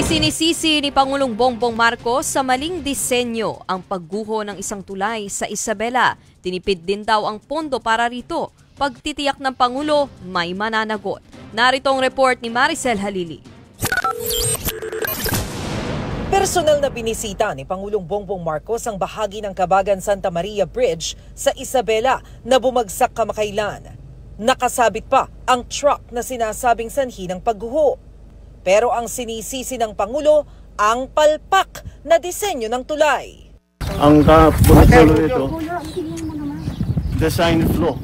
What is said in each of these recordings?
Isinisisi ni Pangulong Bongbong Marcos sa maling disenyo ang pagguho ng isang tulay sa Isabela. Tinipid din daw ang pondo para rito. Pagtitiyak ng Pangulo, may mananagot. Narito ang report ni Maricel Halili. Personal na binisita ni Pangulong Bongbong Marcos ang bahagi ng Kabagan Santa Maria Bridge sa Isabela na bumagsak kamakailan. Nakasabit pa ang truck na sinasabing sanhi ng pagguho. Pero ang sinisisi ng Pangulo, ang palpak na disenyo ng tulay. Ang kapulo nito, design flaw.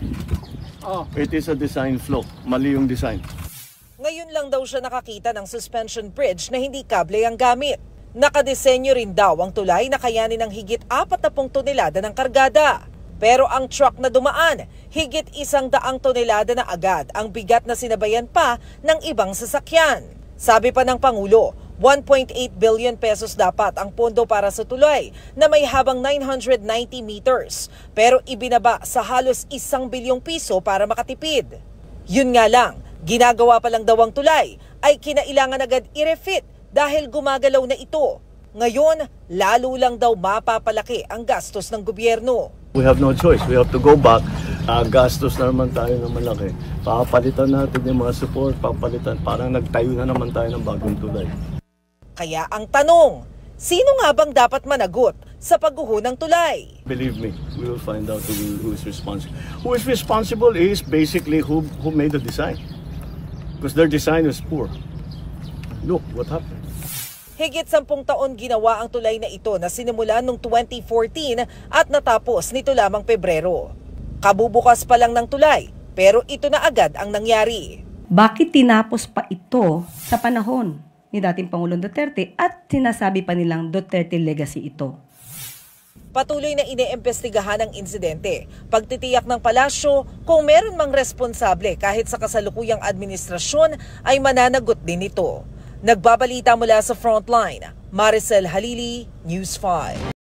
It is a design flaw. Mali yung design. Ngayon lang daw siya nakakita ng suspension bridge na hindi kable ang gamit. Nakadesenyo rin daw ang tulay na kayanin ng higit 40 tonelada ng kargada. Pero ang truck na dumaan, higit 100 tonelada na agad ang bigat na sinabayan pa ng ibang sasakyan. Sabi pa ng Pangulo, 1.8 billion pesos dapat ang pondo para sa tulay na may habang 990 meters pero ibinaba sa halos 1 bilyong piso para makatipid. Yun nga lang, ginagawa pa lang daw ang tulay ay kinailangan agad i-refit dahil gumagalaw na ito. Ngayon, lalo lang daw mapapalaki ang gastos ng gobyerno. We have no choice. We have to go back. Gastos na naman tayo ng malaki. Papalitan natin yung mga support, papalitan. Parang nagtayo na naman tayo ng bagong tulay. Kaya ang tanong, sino nga bang dapat managot sa pagguho ng tulay? Believe me, we will find out who is responsible. Who is responsible is basically who made the design. Because their design is poor. Look what happened. Higit 10 taon ginawa ang tulay na ito na sinimulan noong 2014 at natapos nito lamang Pebrero. Kabubukas pa lang ng tulay, pero ito na agad ang nangyari. Bakit tinapos pa ito sa panahon ni dating Pangulong Duterte at sinasabi pa nilang Duterte legacy ito? Patuloy na iniimbestigahan ang insidente. Pagtitiyak ng palasyo kung meron mang responsable kahit sa kasalukuyang administrasyon ay mananagot din ito. Nagbabalita mula sa Frontline, Maricel Halili, News 5.